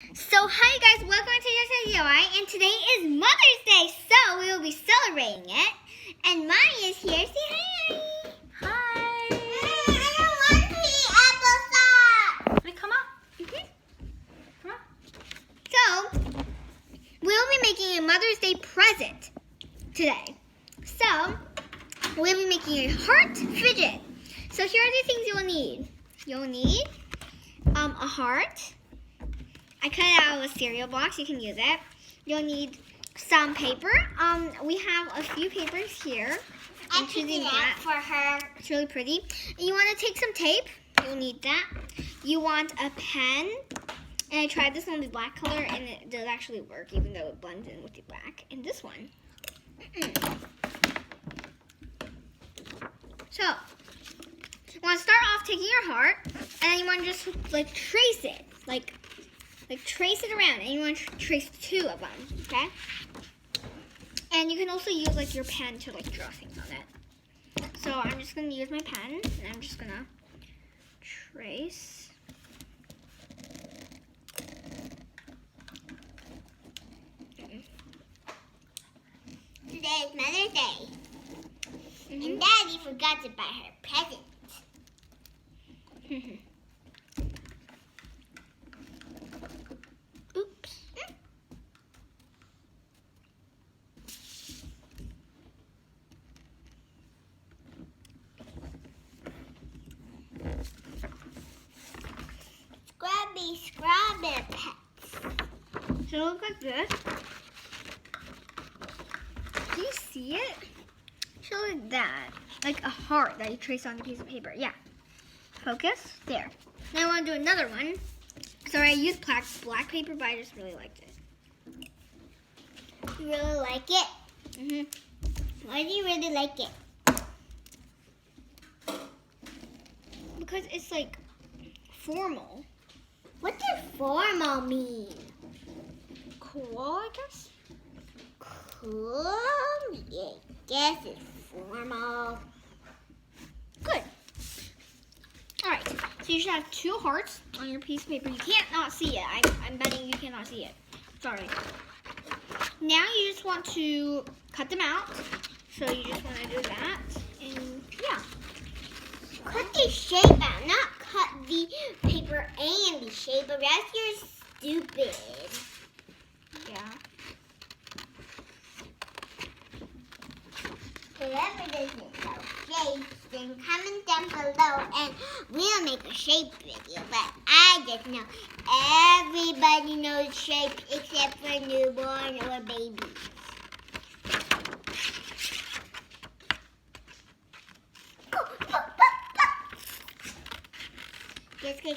So hi guys, welcome to Just DIY, and today is Mother's Day, so we will be celebrating it. And Mommy is here. Say hi. Hi. I don't want to eat applesauce. Wait, come on. Come on. So we'll be making a Mother's Day present today. So we'll be making a heart fidget. So here are the things you'll need. You'll need a heart. I cut it out of a cereal box. You can use it. You'll need some paper. We have a few papers here. I picked it out for her. It's really pretty. And you want to take some tape. You'll need that. You want a pen. And I tried this on the black color, and it does actually work, even though it blends in with the black. And this one. So, you want to start off taking your heart, and then you want to just trace it, like trace it around, and you want to trace two of them, okay? And you can also use your pen to draw things on it. So I'm just gonna use my pen, and I'm just gonna trace. Today is Mother's Day. And Daddy forgot to buy her present. Oops. Scrubby pets. So it looks like this. Do you see it? Show like that. Like a heart that you trace on a piece of paper. Yeah. Focus. There. Now I want to do another one. Sorry, I used black paper, but I just really liked it. You really like it? Mm-hmm. Why do you really like it? Because it's formal. What does formal mean? Cool, I guess. Cool. Yeah, guess it's formal. Good. Alright, so you should have two hearts on your piece of paper. You can't not see it. I'm betting you cannot see it. Sorry. Now you just want to cut them out. So you just want to do that. And yeah. Cut the shape out, not cut the paper and the shape. Or else you're stupid. Yeah. Whoever doesn't know shapes, then comment down below and we'll make a shape video. But I just know everybody knows shape except for newborn or babies. Jessica,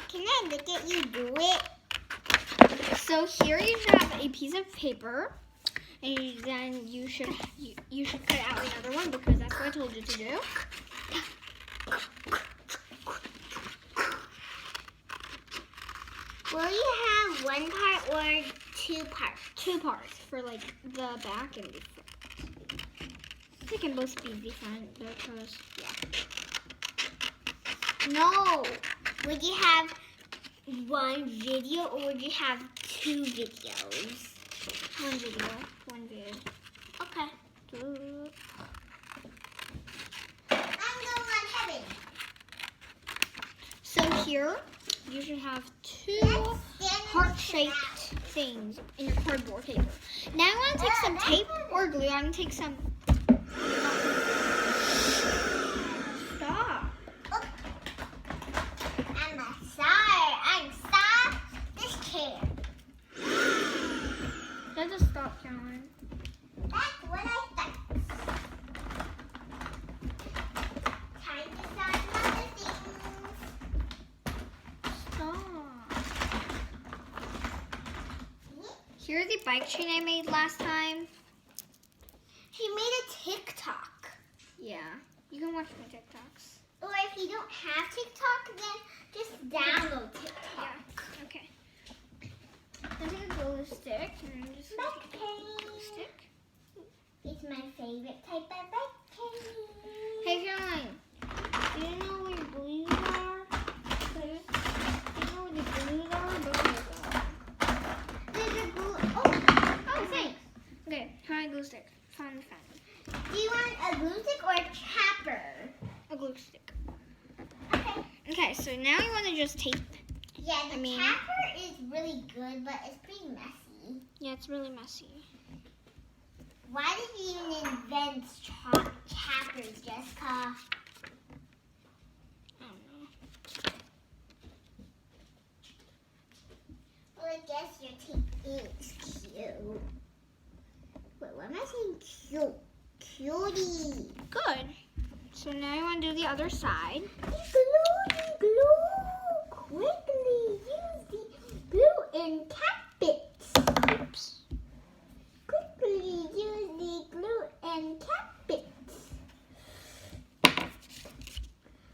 can I look at you do it? So here you should have a piece of paper. And then you should cut out another one because that's what I told you to do. Will you have one part or two parts? Two parts for the back and the front. They can both be different because No. Would you have one video or would you have two videos? One video. Okay. I'm going on heaven. So here you should have two heart-shaped things in your cardboard paper. Now I want to take some tape or glue. I'm going to take some. Stop. I'm sorry. This chair. That just stop, Caroline. That's what I thought. Time to start other things. Stop. Here's the bike chain I made last time. She made a TikTok. Yeah, you can watch my TikToks. Or if you don't have TikTok, then just download TikTok. Yeah. Okay. I'm gonna glue the stick and I'm just gonna take the stick. It's my favorite type of bike cane. Hey Caroline, do you know where your glues are? Do you know where the glues are? Those are found it. Do you want a glue stick or a chopper? A glue stick. Okay. Okay, so now you want to just tape. Yeah, the chopper is really good, but it's pretty messy. Yeah, it's really messy. Why did you even invent choppers, Jessica? I don't know. Well, I guess your tape is cute. Wait, what am I saying? Cute. Cutie. Good. So now you want to do the other side. Glue. Quickly use the glue and cap it. Oops. Quickly use the glue and cap it.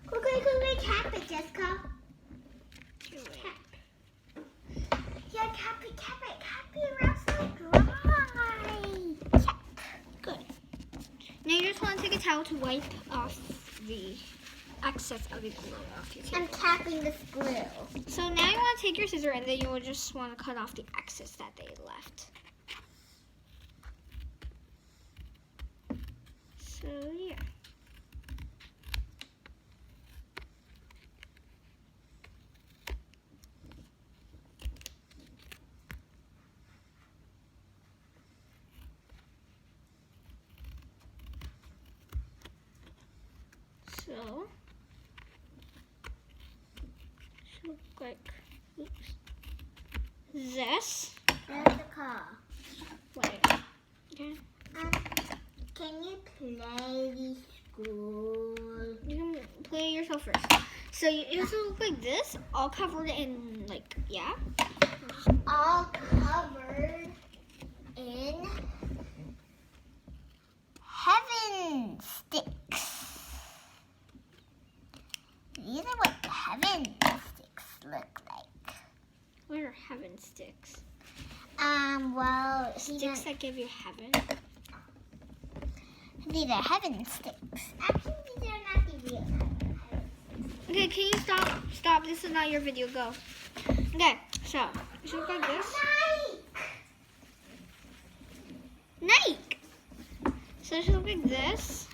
Quickly cap it, Jessica. Do it. Yeah, cap it, or else it'll dry. Cap. Good. Now you just want to take a towel to wipe off the excess of the glue off your I'm table. capping this glue. So now you want to take your scissor and then you will just want to cut off the excess that they left. So yeah. So should look like this. There's the car. Wait. Okay. Can you play the school? You can play it yourself first. So it will look like this, all covered in like All covered in heaven sticks. These are what heaven sticks look like. What are heaven sticks? Well, Sticks that give you heaven. these are heaven sticks. Actually, these are not the real heaven sticks. Okay, can you stop? Stop. This is not your video. Go. Okay, so it should look like this. Nike. So it should look like this.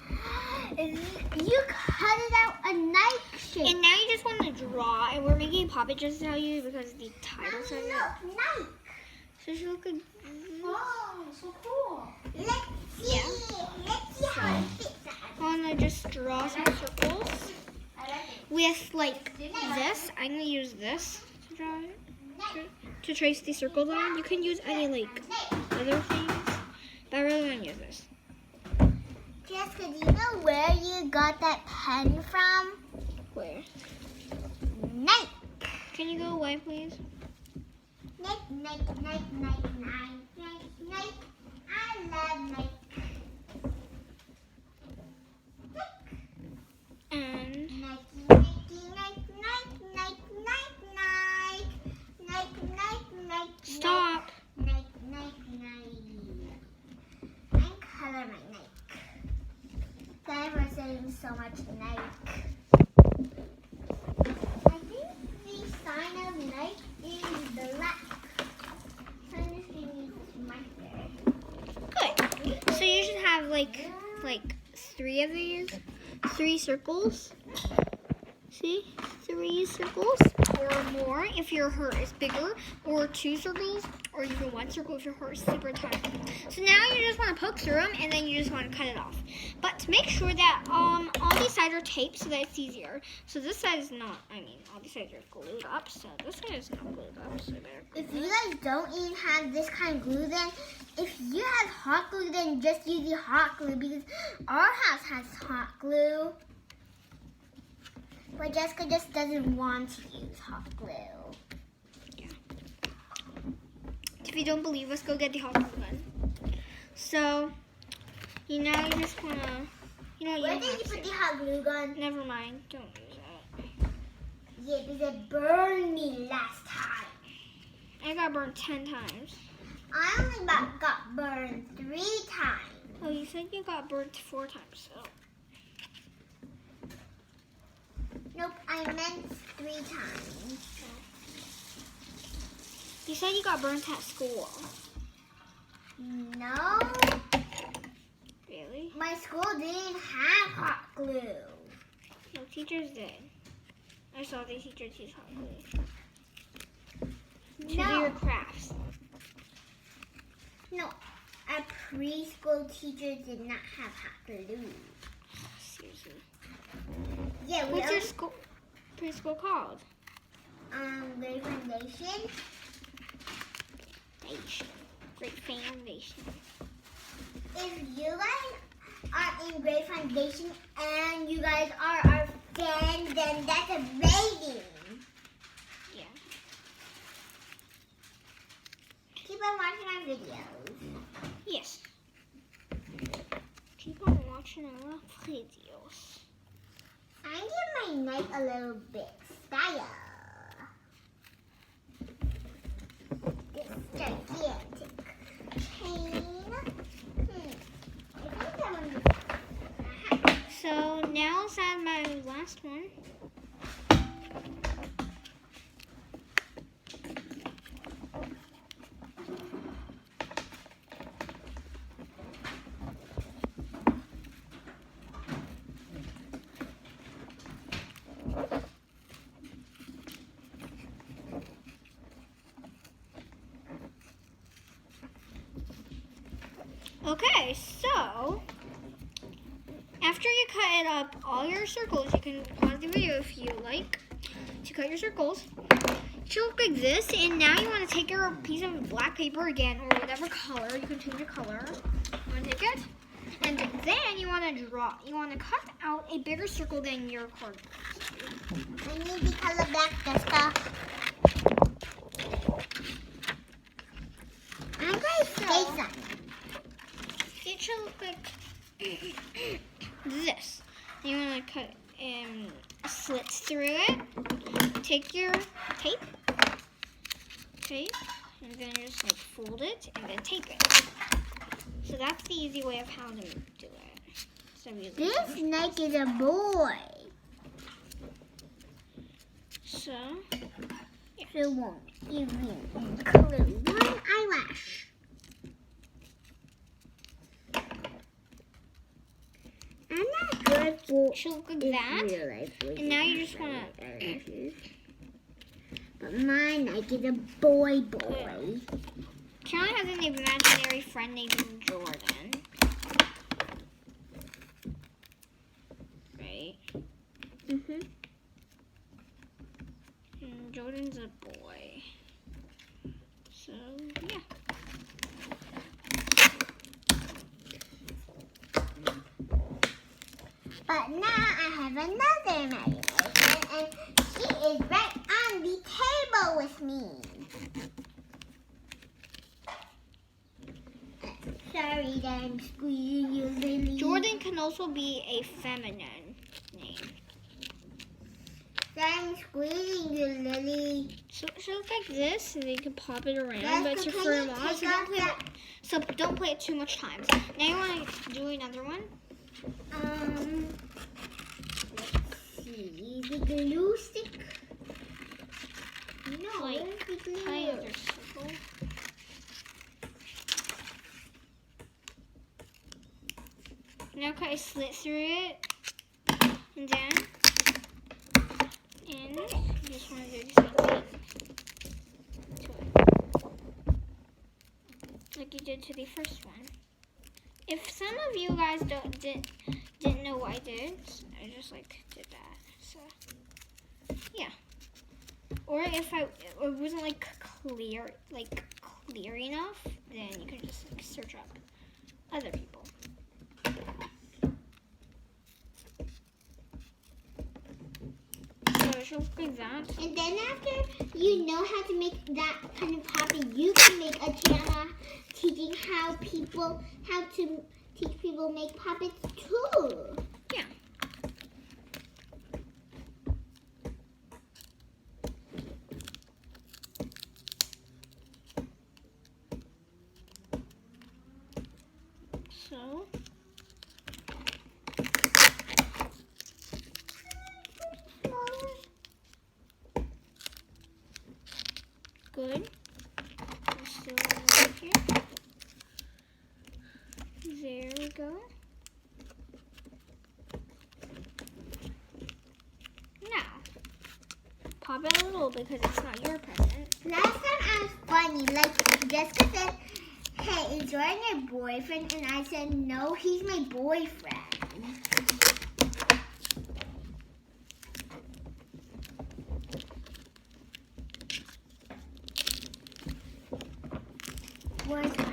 You cut it out a Nike shape. And now you just want to draw, and we're making Puppet just to tell you because the title says it. Look, Nike. So it should look like Wow, so cool. Let's see. Yeah. Let's see how it fits. I want to just draw some circles with like this. I'm going to use this to draw it, to trace the circles on. You can use any like other things, but I really want to use this. Jessica, do you know where you got that pen from? Where? Nike. Can you go away, please? Nike. I love Nike. And stop. I'm color my Nike. Thank you for saying so much Nike. I think the sign of Nike is black. So I'm just going to use this marker. Good. So you should have like 3 of these, 3 circles. See, 3 circles or more if your heart is bigger, or 2 circles, or even 1 circle if your heart is super tiny. So now you just want to poke through them, and then you just want to cut it off. But to make sure that all these sides are taped so that it's easier. So this side is not. I mean, all these sides are glued up. So this side is not glued up. So If you guys don't even have this kind of glue, then if you have hot glue, then just use the hot glue because our house has hot glue. But Jessica just doesn't want to use hot glue. Yeah. If you don't believe us, go get the hot glue gun. So, you just want to, you Where don't did you have put to. the hot glue gun? Never mind. Don't use that. Yeah, because it burned me last time. I got burned 10 times. I only got burned 3 times. Oh, you said you got burnt 4 times, so. Nope, I meant 3 times. You said you got burnt at school. No. Really? My school didn't have hot glue. No, teachers did. I saw the teachers use hot glue to do your crafts. No, a preschool teacher did not have hot glue. Seriously. Yeah, What's your preschool called? Grade foundation. Great foundation. If you guys are in grade foundation and you guys are our fans, then that's amazing. Yeah. Keep on watching our videos. Yes. Keep on watching our videos. I give my neck a little bit style. This gigantic chain. I think that one is. So now let's add my last one. Okay, so after you cut up all your circles, you can pause the video if you like to cut your circles. It should look like this, and now you want to take your piece of black paper again, or whatever color, you can change the color. You want to take it, and then you want to draw, you want to cut out a bigger circle than your card. I need the color black, Jessica. I'm going to say something. It should look like this. You want to cut slits through it. Take your tape, and then just like fold it and then tape it. So that's the easy way of how to do it. So This neck is a boy. So It won't even include one eyelash. I'm not good for it should look like that. And now you just want to. But my neck is a boy. Caroline has an imaginary friend named Jordan. Right? Mhm. And Jordan's a boy. So, yeah. But now I have another imagination, and she is right on the table with me. Sorry that I'm squeezing you, Lily. Jordan can also be a feminine name. I'm squeezing you, Lily. So it should look like this, and you can pop it around, Jessica, but it's your can first you mod, take so don't off play that- it. So don't play it too much times. Now you want to do another one. Let's see, the glue stick. No, Like, where's the glue? Kind of your circle. Now cut a slit through it, and then, and you just want to do the same thing to it, like you did to the first one. If some of you guys didn't know what I did, I just like did that. So yeah. Or if it wasn't like clear enough, then you can just like, search up other people. So it should look like that. And then after you know how to make that kind of puppet, you can make a channel teaching how to teach people make puppets too. Yeah. So good. Still over here. There we go. it a little because it's not your present. Last time I was funny. Like, Jessica said, hey, is Jordan your boyfriend? And I said, no, he's my boyfriend. Where's my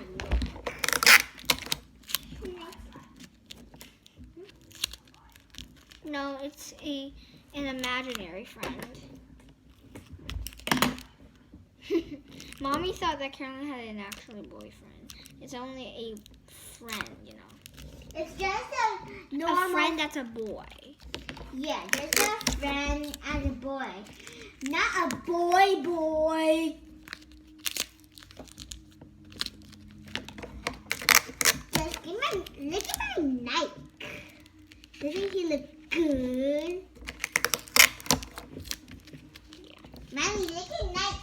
No, it's an imaginary friend. Mommy thought that Carolyn had an actual boyfriend. It's only a friend, you know. It's just a normal... A friend that's a boy. Yeah, just a friend as a boy. Not a boy. Just look at my Nike. Doesn't he look good? Mommy, look at Nike.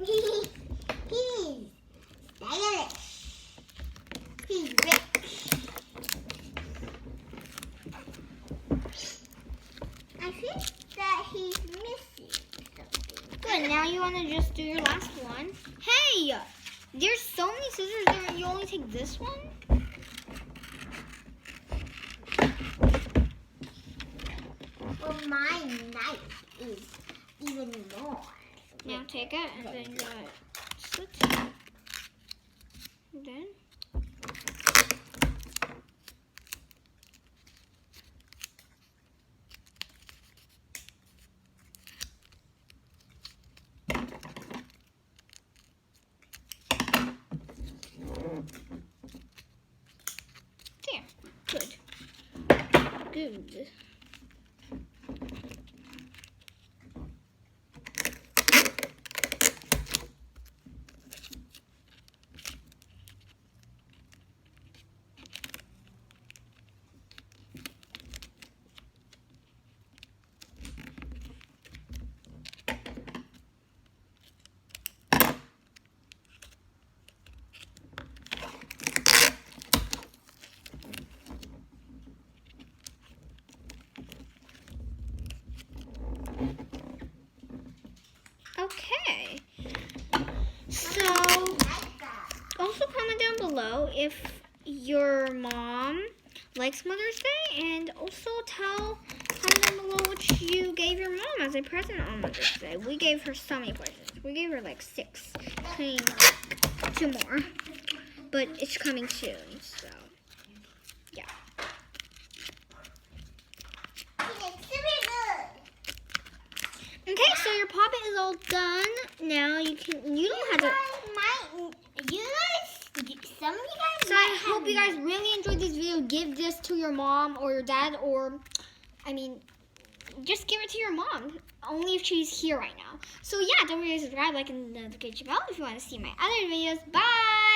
He's stylish. He's rich. I think that he's missing something. Good, now you want to just do your last one. Hey! There's so many scissors there, you only take this one? Well, my knife is even more. Now take it and then you slit. And then there. Good. Good. Okay. So, also comment down below if your mom likes Mother's Day, and also comment down below what you gave your mom as a present on Mother's Day. We gave her so many presents. We gave her like 6, including like 2 more, but it's coming soon, so yeah. Okay, so your poppet is all done. Now you don't have to. Some of you guys. So I hope you guys really enjoyed this video. Give this to your mom or your dad, or I mean, just give it to your mom. Only if she's here right now. So yeah, don't forget to subscribe, like, and the notification bell if you want to see my other videos. Bye.